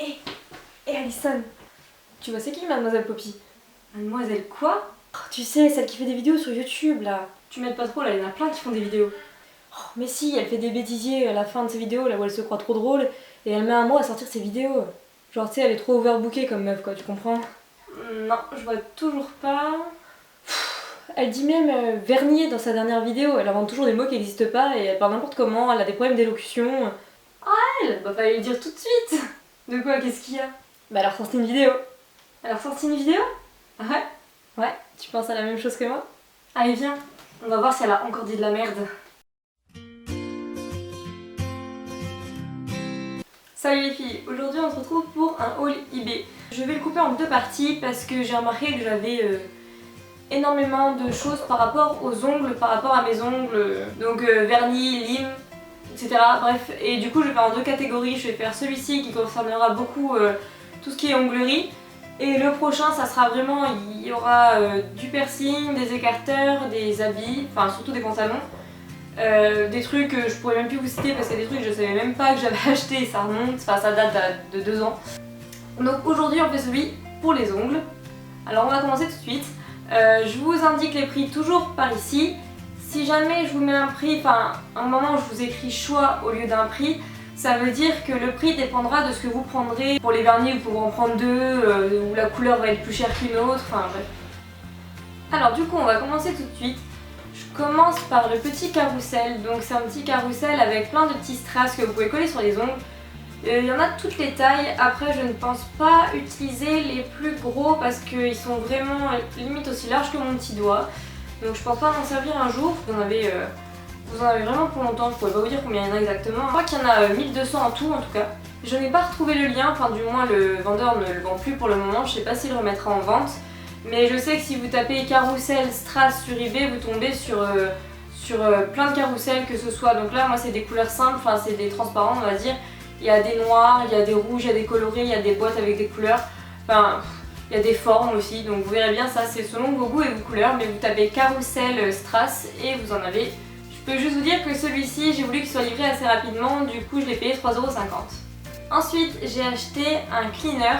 Hé Alison, tu vois c'est qui Mademoiselle Poppy? Mademoiselle quoi? Oh, tu sais, celle qui fait des vidéos sur YouTube là. Tu m'aides pas trop là, il y en a plein qui font des vidéos. Oh, mais si, elle fait des bêtisiers à la fin de ses vidéos là où elle se croit trop drôle et elle met un mois à sortir ses vidéos. Genre tu sais, elle est trop overbookée comme meuf quoi, tu comprends? Non, je vois toujours pas. Elle dit même vernier dans sa dernière vidéo, elle invente toujours des mots qui n'existent pas et elle parle n'importe comment, elle a des problèmes d'élocution. Bah fallait le dire tout de suite. De quoi? Qu'est-ce qu'il y a? Bah elle a ressorti une vidéo. Elle a ressorti une vidéo? Ah ouais? Ouais, tu penses à la même chose que moi? Allez viens, on va voir si elle a encore dit de la merde. Salut les filles, aujourd'hui on se retrouve pour un haul eBay. Je vais le couper en deux parties parce que j'ai remarqué que j'avais énormément de choses par rapport aux ongles, par rapport à mes ongles, donc vernis, lime, etc. Bref, et du coup je vais faire en deux catégories. Je vais faire celui-ci qui concernera beaucoup tout ce qui est onglerie. Et le prochain, ça sera vraiment, il y aura du piercing, des écarteurs, des habits, enfin surtout des pantalons. Des trucs que je pourrais même plus vous citer parce que des trucs que je savais même pas que j'avais acheté, ça remonte, enfin ça date de 2 ans. Donc aujourd'hui on fait celui pour les ongles. Alors on va commencer tout de suite. Je vous indique les prix toujours par ici. Si jamais je vous mets un prix, enfin à un moment je vous écris choix au lieu d'un prix, ça veut dire que le prix dépendra de ce que vous prendrez. Pour les vernis vous pouvez en prendre deux, où la couleur va être plus chère qu'une autre, enfin bref. Alors du coup on va commencer tout de suite. Je commence par le petit carrousel, donc c'est un petit carrousel avec plein de petits strass que vous pouvez coller sur les ongles. Il y en a toutes les tailles, après je ne pense pas utiliser les plus gros parce qu'ils sont vraiment limite aussi larges que mon petit doigt. Donc je pense pas m'en servir un jour, vous en avez vraiment pour longtemps, je pourrais pas vous dire combien il y en a exactement. Je crois qu'il y en a 1200 en tout en tout cas. Je n'ai pas retrouvé le lien, enfin du moins le vendeur ne le vend plus pour le moment, je sais pas s'il le remettra en vente. Mais je sais que si vous tapez carrousel strass sur eBay, vous tombez sur plein de carousels que ce soit. Donc là, moi, c'est des couleurs simples, enfin, c'est des transparents, on va dire. Il y a des noirs, il y a des rouges, il y a des colorés, il y a des boîtes avec des couleurs. Enfin, il y a des formes aussi. Donc vous verrez bien, ça, c'est selon vos goûts et vos couleurs. Mais vous tapez carrousel strass et vous en avez. Je peux juste vous dire que celui-ci, j'ai voulu qu'il soit livré assez rapidement. Du coup, je l'ai payé 3,50 €. Ensuite, j'ai acheté un cleaner.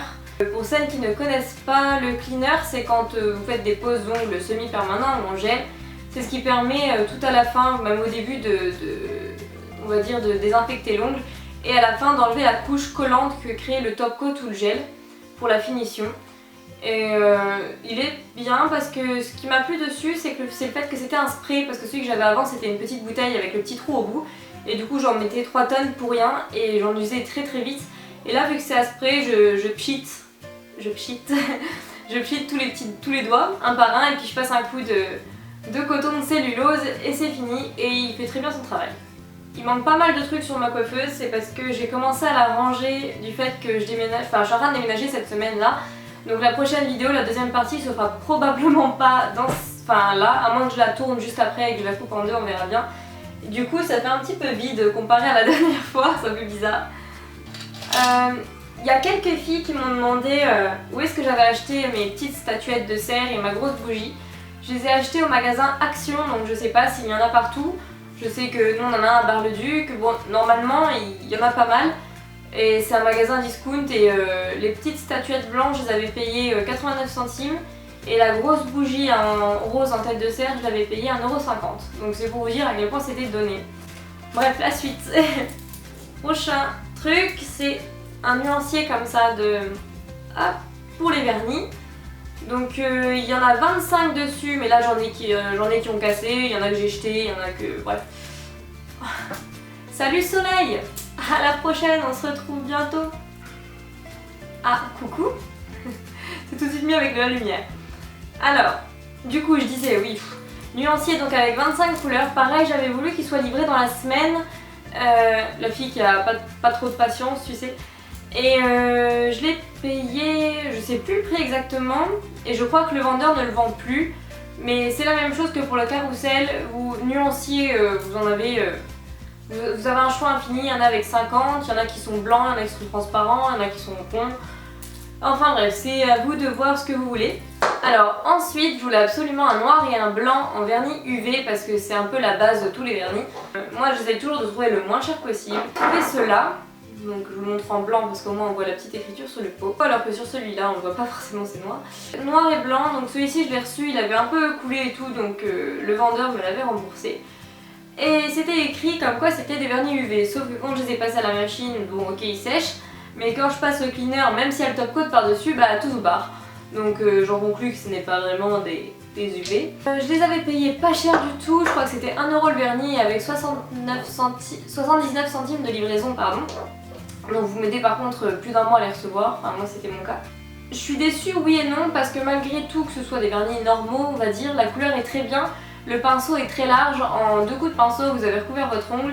Pour celles qui ne connaissent pas, le cleaner c'est quand vous faites des poses d'ongles semi-permanents ou en gel. C'est ce qui permet tout à la fin, même au début on va dire de désinfecter l'ongle et à la fin d'enlever la couche collante que crée le top coat ou le gel pour la finition. Et il est bien parce que ce qui m'a plu dessus c'est le fait que c'était un spray, parce que celui que j'avais avant c'était une petite bouteille avec le petit trou au bout et du coup j'en mettais 3 tonnes pour rien et j'en usais très très vite. Et là vu que c'est à spray, je pchite tous les doigts un par un et puis je passe un coup de coton de cellulose et c'est fini et il fait très bien son travail. Il manque pas mal de trucs sur ma coiffeuse, c'est parce que j'ai commencé à la ranger du fait que je déménage, enfin je suis en train de déménager cette semaine là. Donc la prochaine vidéo, la deuxième partie se fera probablement pas là, à moins que je la tourne juste après et que je la coupe en deux, on verra bien. Du coup ça fait un petit peu vide comparé à la dernière fois, c'est un peu bizarre. Il y a quelques filles qui m'ont demandé où est-ce que j'avais acheté mes petites statuettes de cerf et ma grosse bougie. Je les ai achetées au magasin Action, donc je sais pas s'il y en a partout. Je sais que nous on en a un à Bar-le-Duc, bon normalement il y en a pas mal. Et c'est un magasin discount et les petites statuettes blanches je les avais payées 89 centimes. Et la grosse bougie en rose en tête de cerf je l'avais payée 1,50 €. Donc c'est pour vous dire à quel point c'était donné. Bref, la suite. Prochain truc, c'est un nuancier comme ça pour les vernis. Donc il y en a 25 dessus, mais là j'en ai qui ont cassé, il y en a que j'ai jeté, il y en a que... bref. Salut Soleil! À la prochaine, on se retrouve bientôt. Ah, coucou. C'est tout de suite mieux avec de la lumière. Alors, du coup je disais oui, nuancier donc avec 25 couleurs. Pareil, j'avais voulu qu'il soit livré dans la semaine. La fille qui a pas trop de patience, tu sais. Et je l'ai payé, je sais plus le prix exactement, et je crois que le vendeur ne le vend plus. Mais c'est la même chose que pour le carrousel, vous nuanciez, vous avez un choix infini, il y en a avec 50, il y en a qui sont blancs, il y en a qui sont transparents, il y en a qui sont ronds. Enfin bref, c'est à vous de voir ce que vous voulez. Alors ensuite, je voulais absolument un noir et un blanc en vernis UV parce que c'est un peu la base de tous les vernis. Moi j'essaie toujours de trouver le moins cher possible. J'ai trouvé ceux-là. Donc je vous le montre en blanc parce qu'au moins on voit la petite écriture sur le pot. Alors que sur celui-là on ne voit pas forcément c'est noir. Noir et blanc, donc celui-ci je l'ai reçu, il avait un peu coulé et tout, donc le vendeur me l'avait remboursé. Et c'était écrit comme quoi c'était des vernis UV, sauf que quand je les ai passés à la machine, bon ok ils sèchent, mais quand je passe au cleaner, même s'il y a le top coat par dessus, bah tout se barre. Donc j'en conclus que ce n'est pas vraiment des UV. Je les avais payés pas cher du tout, je crois que c'était 1 € le vernis avec 79 centimes de livraison, pardon. Donc vous m'aidez par contre plus d'un mois à les recevoir, enfin moi c'était mon cas. Je suis déçue oui et non parce que malgré tout que ce soit des vernis normaux on va dire, la couleur est très bien, le pinceau est très large, en 2 coups de pinceau vous avez recouvert votre ongle.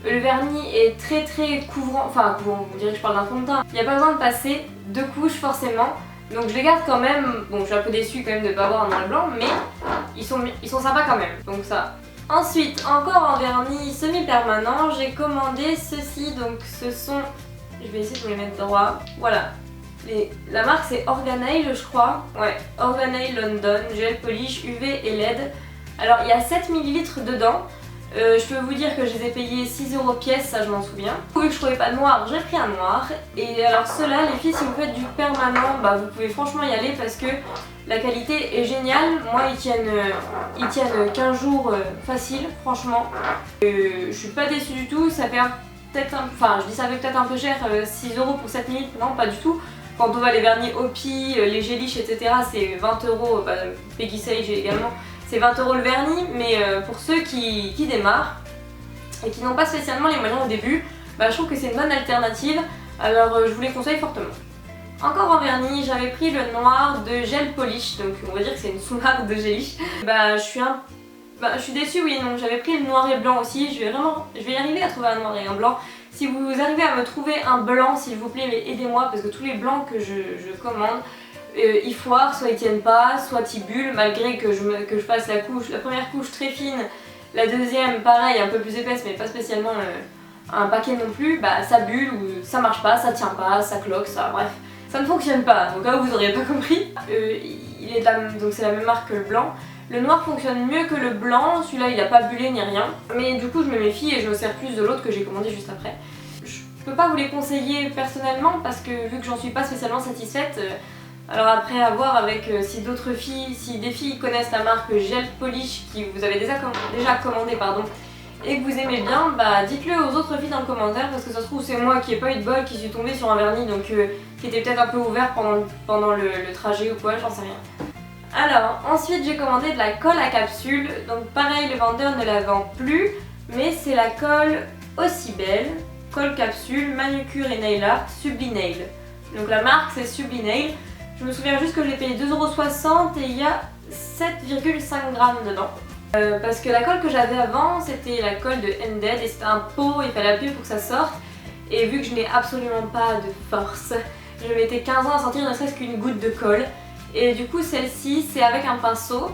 Le vernis est très couvrant, enfin couvrant, vous direz que je parle d'un fond de teint. Il n'y a pas besoin de passer 2 couches forcément. Donc je les garde quand même, bon je suis un peu déçue quand même de ne pas avoir un noir et blanc, mais ils sont sympas quand même, donc ça. Ensuite, encore en vernis semi-permanent, j'ai commandé ceci, donc ce sont, je vais essayer de les mettre droit, voilà. La marque c'est Organelle je crois, ouais, Organelle London, gel polish UV et LED. Alors il y a 7 ml dedans. Je peux vous dire que je les ai payés 6 € pièce, ça je m'en souviens. Vu que je trouvais pas de noir, j'ai pris un noir. Et alors ceux-là, les filles, si vous faites du permanent, bah vous pouvez franchement y aller parce que la qualité est géniale. Moi, ils tiennent 15 jours facile, franchement. Je suis pas déçue du tout, ça fait peut-être enfin je dis ça fait peut-être un peu cher, 6 € pour 7 ml, non pas du tout. Quand on voit les vernis Opi, les géliches, etc. c'est 20 €, bah, Peggy Sage également. C'est 20 € le vernis, mais pour ceux qui démarrent et qui n'ont pas spécialement les moyens au début, bah, je trouve que c'est une bonne alternative, alors je vous les conseille fortement. Encore en vernis, j'avais pris le noir de gel polish, donc on va dire que c'est une sous-marque de gélish. Bah, je suis déçue, oui et non, j'avais pris le noir et blanc aussi, je vais y arriver à trouver un noir et un blanc. Si vous arrivez à me trouver un blanc, s'il vous plaît, aidez-moi, parce que tous les blancs que je commande, ils foirent, soit ils tiennent pas, soit ils bullent, malgré que je fasse la première couche très fine, la deuxième pareil un peu plus épaisse mais pas spécialement un paquet non plus, bah ça bulle ou ça marche pas, ça tient pas, ça cloque, ça bref, ça ne fonctionne pas, au cas où vous auriez pas compris. Donc c'est la même marque que le blanc. Le noir fonctionne mieux que le blanc, celui-là il a pas bullé ni rien, mais du coup je me méfie et je me sers plus de l'autre que j'ai commandé juste après. Je peux pas vous les conseiller personnellement parce que vu que j'en suis pas spécialement satisfaite, alors après à voir avec si d'autres filles, si des filles connaissent la marque Gel Polish qui vous avez déjà commandé pardon, et que vous aimez bien, bah dites-le aux autres filles dans le commentaire parce que ça se trouve c'est moi qui ai pas eu de bol, qui suis tombée sur un vernis donc qui était peut-être un peu ouvert pendant le trajet ou quoi, j'en sais rien. Alors ensuite j'ai commandé de la colle à capsule, donc pareil le vendeur ne la vend plus, mais c'est la colle aussi belle, colle capsule, manucure et nail art, Sublinail. Donc la marque c'est Sublinail. Je me souviens juste que je l'ai payé 2,60 € et il y a 7,5 g dedans. Parce que la colle que j'avais avant c'était la colle de Ended et c'était un pot, il fallait appuyer pour que ça sorte. Et vu que je n'ai absolument pas de force, je mettais 15 ans à sortir ne serait-ce qu'une goutte de colle. Et du coup celle-ci c'est avec un pinceau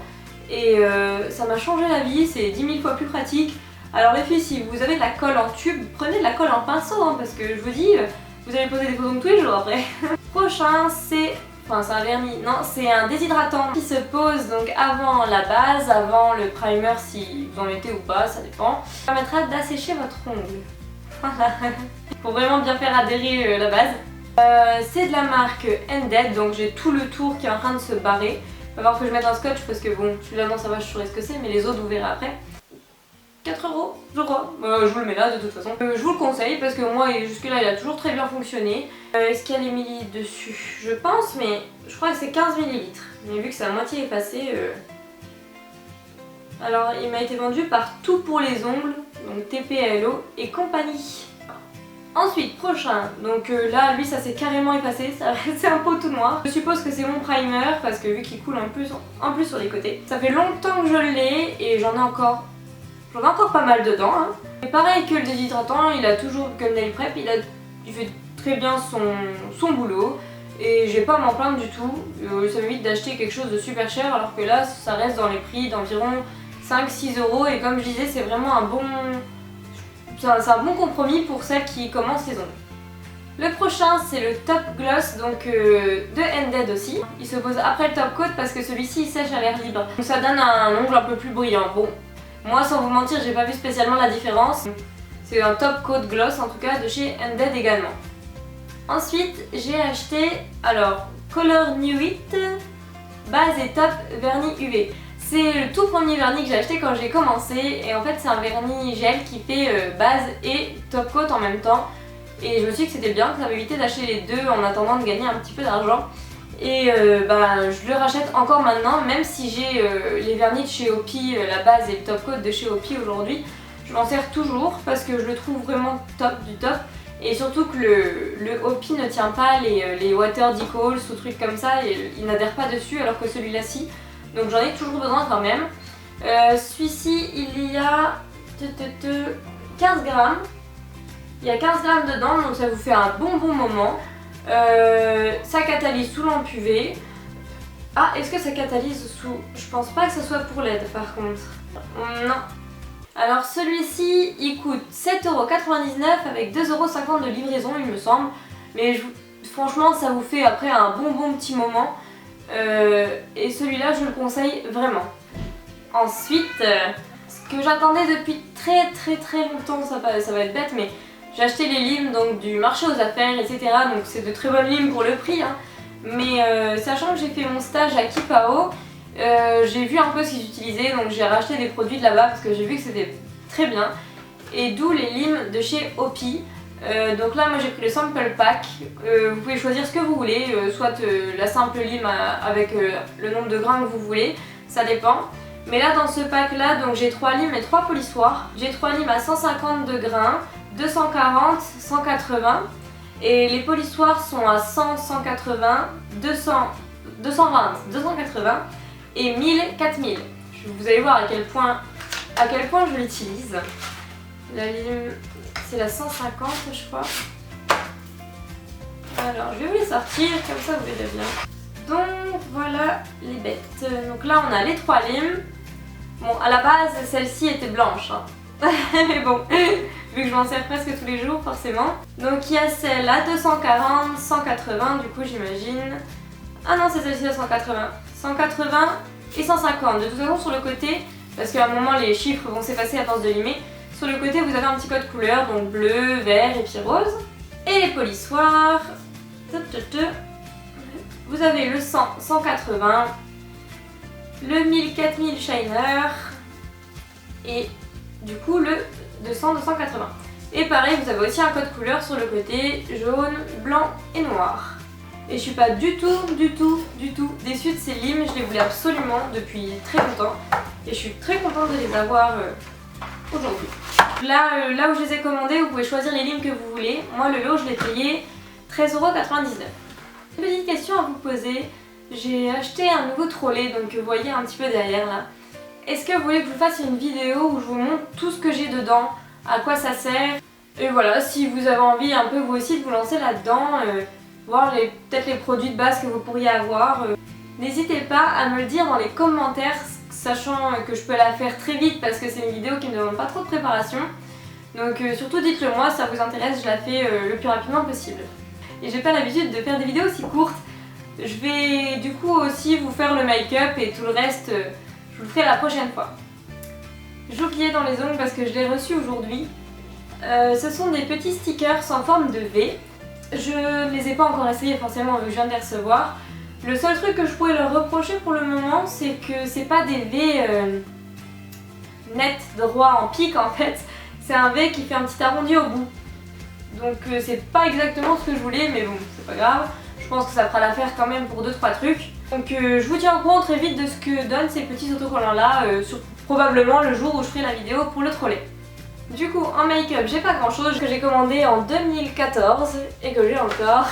et ça m'a changé la vie, c'est 10 000 fois plus pratique. Alors les filles, si vous avez de la colle en tube, prenez de la colle en pinceau hein, parce que je vous dis, vous allez poser des photos tous les jours après. Prochain c'est... Enfin c'est un vernis, non c'est un déshydratant qui se pose donc avant la base, avant le primer si vous en mettez ou pas, ça dépend. Ça permettra d'assécher votre ongle. Voilà. Pour vraiment bien faire adhérer la base. C'est de la marque Ended, donc j'ai tout le tour qui est en train de se barrer. Il va falloir que je mette un scotch parce que bon, celui-là non ça va, je saurai ce que c'est, mais les autres vous verrez après. 4 € je crois, je vous le mets là de toute façon. Je vous le conseille parce que moi jusque là il a toujours très bien fonctionné. Est-ce qu'il y a les millilitres dessus? Je pense, mais je crois que c'est 15 ml. Mais vu que c'est à moitié effacé... Alors il m'a été vendu par Tout pour les ongles, donc TPLO et compagnie. Ensuite, prochain, donc là lui ça s'est carrément effacé, c'est un pot tout noir. Je suppose que c'est mon primer parce que vu qu'il coule en plus sur les côtés. Ça fait longtemps que je l'ai et j'en ai encore pas mal dedans. Hein. Et pareil que le déshydratant, il a toujours, comme Nail Prep, il fait très bien son boulot. Et j'ai pas à m'en plaindre du tout. Ça m'évite d'acheter quelque chose de super cher alors que là ça reste dans les prix d'environ 5-6 € et comme je disais c'est vraiment un bon compromis pour celles qui commencent les ongles. Le prochain c'est le Top Gloss donc de Ended aussi. Il se pose après le top coat parce que celui-ci il sèche à l'air libre. Donc ça donne un ongle un peu plus brillant. Bon, moi sans vous mentir j'ai pas vu spécialement la différence. C'est un top coat gloss en tout cas de chez Undead également. Ensuite j'ai acheté alors Color New It base et top vernis UV. C'est le tout premier vernis que j'ai acheté quand j'ai commencé et en fait c'est un vernis gel qui fait base et top coat en même temps. Et je me suis dit que c'était bien, que ça m'évitait d'acheter les deux en attendant de gagner un petit peu d'argent. Et je le rachète encore maintenant, même si j'ai les vernis de chez Opi, la base et le top coat de chez Opi aujourd'hui. Je m'en sers toujours parce que je le trouve vraiment top du top. Et surtout que le Opi ne tient pas les water decals ou trucs comme ça, et il n'adhère pas dessus alors que celui-là si. Donc j'en ai toujours besoin quand même. Celui-ci il y a 15 grammes. Il y a 15 grammes dedans, donc ça vous fait un bon moment. Ça catalyse sous lampe UV. Ah, est-ce que ça catalyse sous... Je pense pas que ça soit pour LED par contre. Non. Alors celui-ci, il coûte 7,99€ avec 2,50€ de livraison il me semble. Mais franchement, ça vous fait après un bon petit moment. Et celui-là, je le conseille vraiment. Ensuite, ce que j'attendais depuis très longtemps, ça va être bête, mais j'ai acheté les limes donc, du marché aux affaires, etc. Donc c'est de très bonnes limes pour le prix. Hein. Mais sachant que j'ai fait mon stage à Kipao, j'ai vu un peu ce qu'ils utilisaient, donc j'ai racheté des produits de là-bas parce que j'ai vu que c'était très bien. Et d'où les limes de chez Opi. Donc là moi j'ai pris le sample pack, vous pouvez choisir ce que vous voulez, soit la simple lime avec le nombre de grains que vous voulez, ça dépend. Mais là dans ce pack là, donc j'ai 3 limes et 3 polissoirs. J'ai 3 limes à 152 grains, 240, 180 et les polissoirs sont à 100, 180, 200, 220, 280 et 1000, 4000. Vous allez voir à quel point je l'utilise. La lime... c'est la 150 je crois. Alors je vais vous les sortir, comme ça vous verrez bien. Donc voilà les bêtes. Donc là on a les 3 limes. Bon à la base celle-ci était blanche. Hein. Mais bon, vu que je m'en sers presque tous les jours forcément. Donc il y a celle à 240, 180 du coup j'imagine. Ah non c'est celle-ci à 180. 180 et 150. De toute façon sur le côté, parce qu'à un moment les chiffres vont s'effacer à force de limer. Sur le côté vous avez un petit code couleur, donc bleu, vert et puis rose. Et les polissoirs, vous avez le 100, 180, le 1000, 4000 shiner et du coup le 200, 280. Et pareil vous avez aussi un code couleur sur le côté, jaune, blanc et noir. Et je suis pas du tout déçue de ces limes, je les voulais absolument depuis très longtemps. Et je suis très contente de les avoir aujourd'hui. Là où je les ai commandés, vous pouvez choisir les limes que vous voulez. Moi le lot je l'ai payé 13,99€. Une petite question à vous poser. J'ai acheté un nouveau trolley, donc vous voyez un petit peu derrière là. Est-ce que vous voulez que je vous fasse une vidéo où je vous montre tout ce que j'ai dedans, à quoi ça sert? Et voilà, si vous avez envie un peu vous aussi de vous lancer là-dedans, voir peut-être les produits de base que vous pourriez avoir. N'hésitez pas à me le dire dans les commentaires, sachant que je peux la faire très vite parce que c'est une vidéo qui ne demande pas trop de préparation. Donc surtout dites-le moi, si ça vous intéresse, je la fais le plus rapidement possible. Et j'ai pas l'habitude de faire des vidéos aussi courtes. Je vais du coup aussi vous faire le make-up et tout le reste, je vous le ferai la prochaine fois. J'ai oublié dans les ongles parce que je l'ai reçu aujourd'hui. Ce sont des petits stickers en forme de V. Je ne les ai pas encore essayés forcément vu que je viens de les recevoir. Le seul truc que je pourrais leur reprocher pour le moment, c'est que c'est pas des V net, droit, en pique en fait. C'est un V qui fait un petit arrondi au bout. Donc c'est pas exactement ce que je voulais, mais bon, c'est pas grave. Je pense que ça fera l'affaire quand même pour 2-3 trucs. Donc je vous tiens au courant très vite de ce que donnent ces petits autocollants là, probablement le jour où je ferai la vidéo pour le trolley. Du coup en make-up j'ai pas grand chose que j'ai commandé en 2014 et que j'ai encore.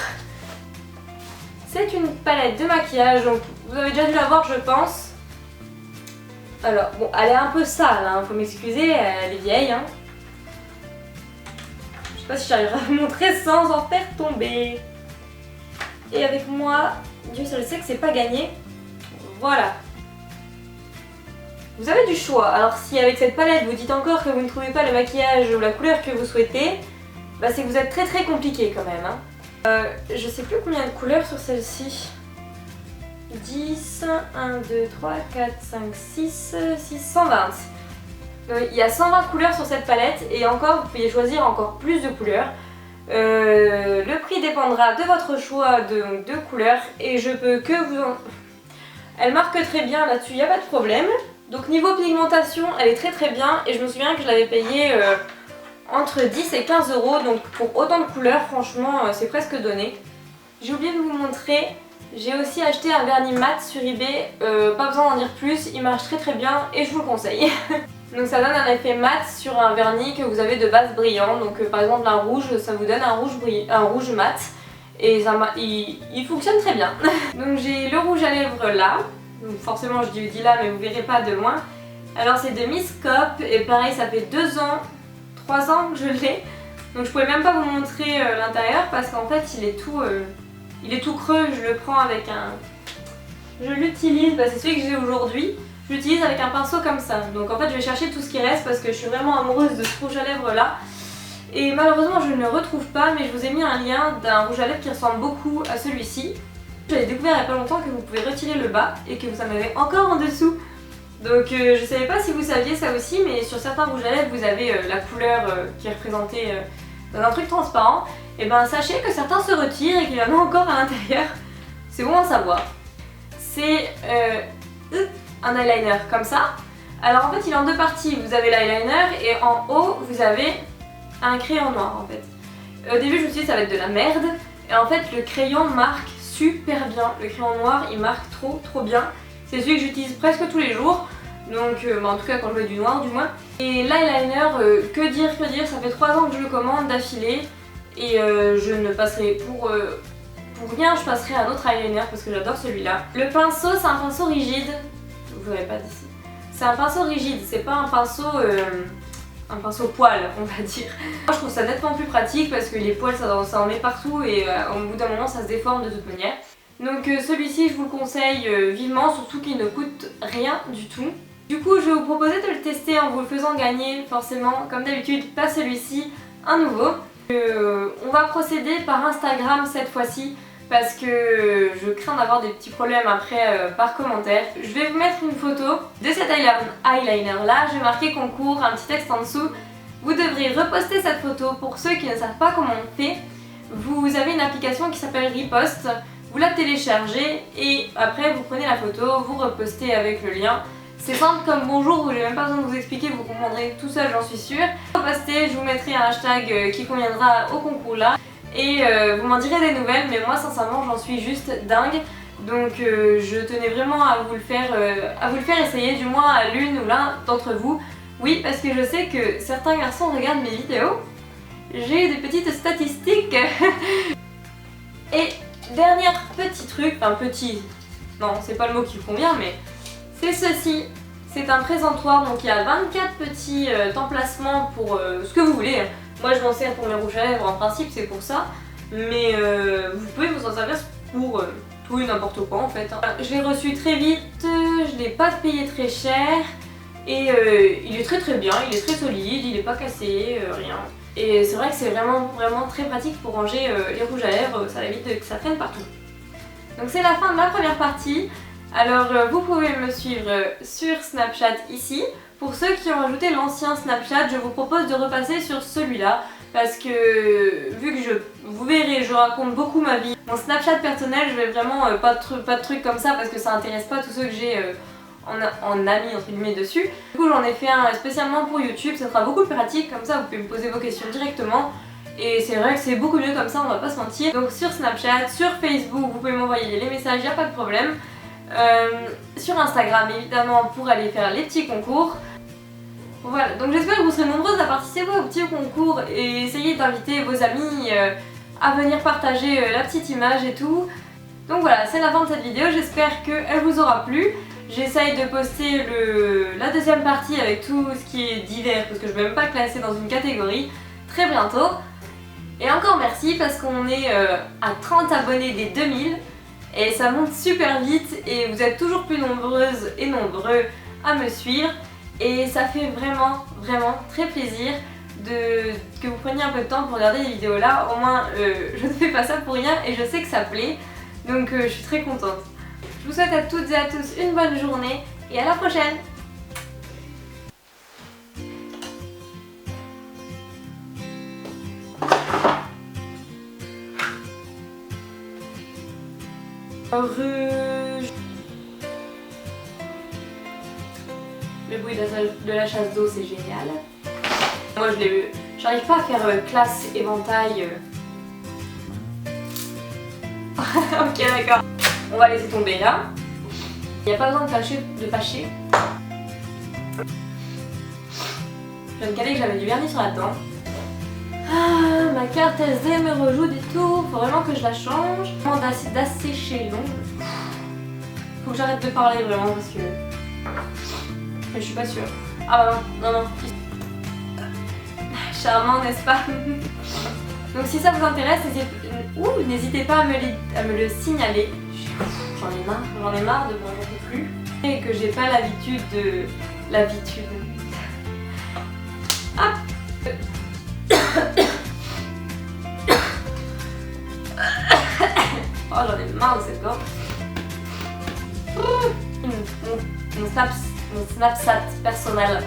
C'est une palette de maquillage, donc vous avez déjà dû la voir je pense. Alors bon elle est un peu sale, hein, faut m'excuser, elle est vieille. Hein. Je sais pas si j'arriverai à vous montrer sans en faire tomber. Et avec moi, Dieu seul sait que c'est pas gagné. Voilà. Vous avez du choix, alors si avec cette palette vous dites encore que vous ne trouvez pas le maquillage ou la couleur que vous souhaitez, bah c'est que vous êtes très compliqué quand même. Hein. Je sais plus combien de couleurs sur celle-ci. 10, 1, 2, 3, 4, 5, 6, 6, 120. Il y a 120 couleurs sur cette palette et encore vous pouvez choisir encore plus de couleurs. Le prix dépendra de votre choix de couleurs et je peux que vous en... Elle marque très bien là-dessus, il n'y a pas de problème. Donc niveau pigmentation, elle est très bien et je me souviens que je l'avais payée entre 10 et 15 €, donc pour autant de couleurs, franchement c'est presque donné. J'ai oublié de vous montrer, j'ai aussi acheté un vernis mat sur eBay, pas besoin d'en dire plus, il marche très bien et je vous le conseille. Donc ça donne un effet mat sur un vernis que vous avez de base brillant, donc par exemple un rouge, ça vous donne un rouge mat et ça, il fonctionne très bien. Donc j'ai le rouge à lèvres là, donc forcément je dis là mais vous verrez pas de loin. Alors c'est de Miss Cop et pareil ça fait 2 ans, 3 ans que je l'ai, donc je pouvais même pas vous montrer l'intérieur parce qu'en fait il est tout creux, je le prends avec un... Je l'utilise, c'est celui que j'ai aujourd'hui. Je l'utilise avec un pinceau comme ça. Donc en fait je vais chercher tout ce qui reste parce que je suis vraiment amoureuse de ce rouge à lèvres là. Et malheureusement je ne le retrouve pas, mais je vous ai mis un lien d'un rouge à lèvres qui ressemble beaucoup à celui-ci. J'avais découvert il n'y a pas longtemps que vous pouvez retirer le bas et que vous en avez encore en dessous. Donc je ne savais pas si vous saviez ça aussi, mais sur certains rouges à lèvres vous avez la couleur qui est représentée dans un truc transparent. Et ben sachez que certains se retirent et qu'il y en a encore à l'intérieur. C'est bon à savoir. C'est un eyeliner comme ça. Alors en fait il est en 2 parties, vous avez l'eyeliner et en haut vous avez un crayon noir en fait. Au début je me suis dit ça va être de la merde et en fait le crayon marque super bien, le crayon noir il marque trop bien. C'est celui que j'utilise presque tous les jours, donc en tout cas quand je mets du noir du moins. Et l'eyeliner, que dire, ça fait 3 ans que je le commande d'affilée et je ne passerai pour rien, je passerai à un autre eyeliner parce que j'adore celui-là. Le pinceau c'est un pinceau rigide. Vous verrez pas d'ici. C'est un pinceau rigide, c'est pas un pinceau poil, on va dire. Moi je trouve ça nettement plus pratique parce que les poils ça en met partout et au bout d'un moment ça se déforme de toute manière. Donc celui-ci je vous le conseille vivement, surtout qu'il ne coûte rien du tout. Du coup je vais vous proposer de le tester en vous le faisant gagner forcément, comme d'habitude, pas celui-ci, un nouveau. On va procéder par Instagram cette fois-ci. Parce que je crains d'avoir des petits problèmes après par commentaire. Je vais vous mettre une photo de cet eyeliner là, je vais marquer concours, un petit texte en dessous. Vous devrez reposter cette photo. Pour ceux qui ne savent pas comment on fait, vous avez une application qui s'appelle Repost, vous la téléchargez et après vous prenez la photo, vous repostez avec le lien. C'est simple comme bonjour, vous n'avez même pas besoin de vous expliquer, vous comprendrez tout seul j'en suis sûre. Repostez, je vous mettrai un hashtag qui conviendra au concours là. Et vous m'en direz des nouvelles, mais moi sincèrement j'en suis juste dingue. Donc je tenais vraiment à vous le faire essayer, du moins à l'une ou l'un d'entre vous. Oui, parce que je sais que certains garçons regardent mes vidéos. J'ai des petites statistiques. Et dernier petit truc, enfin petit, non c'est pas le mot qui convient, mais c'est ceci. C'est un présentoir, donc il y a 24 petits emplacements pour ce que vous voulez. Moi je m'en sers pour mes rouges à lèvres en principe, c'est pour ça. Mais vous pouvez vous en servir pour tout et n'importe quoi en fait. Je l'ai reçu très vite, je l'ai pas payé très cher. Et il est très bien, il est très solide, il est pas cassé, rien. Et c'est vrai que c'est vraiment très pratique pour ranger les rouges à lèvres, ça évite que ça traîne partout. Donc c'est la fin de ma première partie. Alors vous pouvez me suivre sur Snapchat ici. Pour ceux qui ont ajouté l'ancien Snapchat, je vous propose de repasser sur celui-là. Parce que vu que vous verrez, je raconte beaucoup ma vie. Mon Snapchat personnel, je vais vraiment pas de trucs comme ça parce que ça intéresse pas tous ceux que j'ai en amis entre guillemets dessus. Du coup j'en ai fait un spécialement pour YouTube, ça sera beaucoup plus pratique, comme ça vous pouvez me poser vos questions directement. Et c'est vrai que c'est beaucoup mieux comme ça, on va pas se mentir. Donc sur Snapchat, sur Facebook, vous pouvez m'envoyer les messages, y a pas de problème. Sur Instagram évidemment pour aller faire les petits concours. Voilà, donc j'espère que vous serez nombreuses à participer au petit concours et essayer d'inviter vos amis à venir partager la petite image et tout. Donc voilà, c'est la fin de cette vidéo, j'espère qu'elle vous aura plu. J'essaye de poster la deuxième partie avec tout ce qui est divers parce que je ne vais même pas classer dans une catégorie très bientôt. Et encore merci parce qu'on est à 30 abonnés des 2000 et ça monte super vite et vous êtes toujours plus nombreuses et nombreux à me suivre. Et ça fait vraiment très plaisir que vous preniez un peu de temps pour regarder les vidéos là. Au moins je ne fais pas ça pour rien et je sais que ça plaît. Donc je suis très contente. Je vous souhaite à toutes et à tous une bonne journée et à la prochaine. Rouge. Le bruit de la chasse d'eau, c'est génial. Moi, je l'ai eu. J'arrive pas à faire classe, éventail. Ok, d'accord. On va laisser tomber là. Il n'y a pas besoin de pâcher. Je viens de caler que j'avais du vernis sur la dent. Ah, ma carte SD me rejoue des tours. Faut vraiment que je la change. Vraiment d'assécher l'ongle. Faut que j'arrête de parler vraiment parce que... Je suis pas sûre. Ah bah non. Charmant, n'est-ce pas? Donc si ça vous intéresse, n'hésitez pas à me le signaler. J'en ai marre de m'en faire plus. Et que j'ai pas l'habitude de... Ah. Oh, j'en ai marre de cette gorge. Mon Snapchat personnel.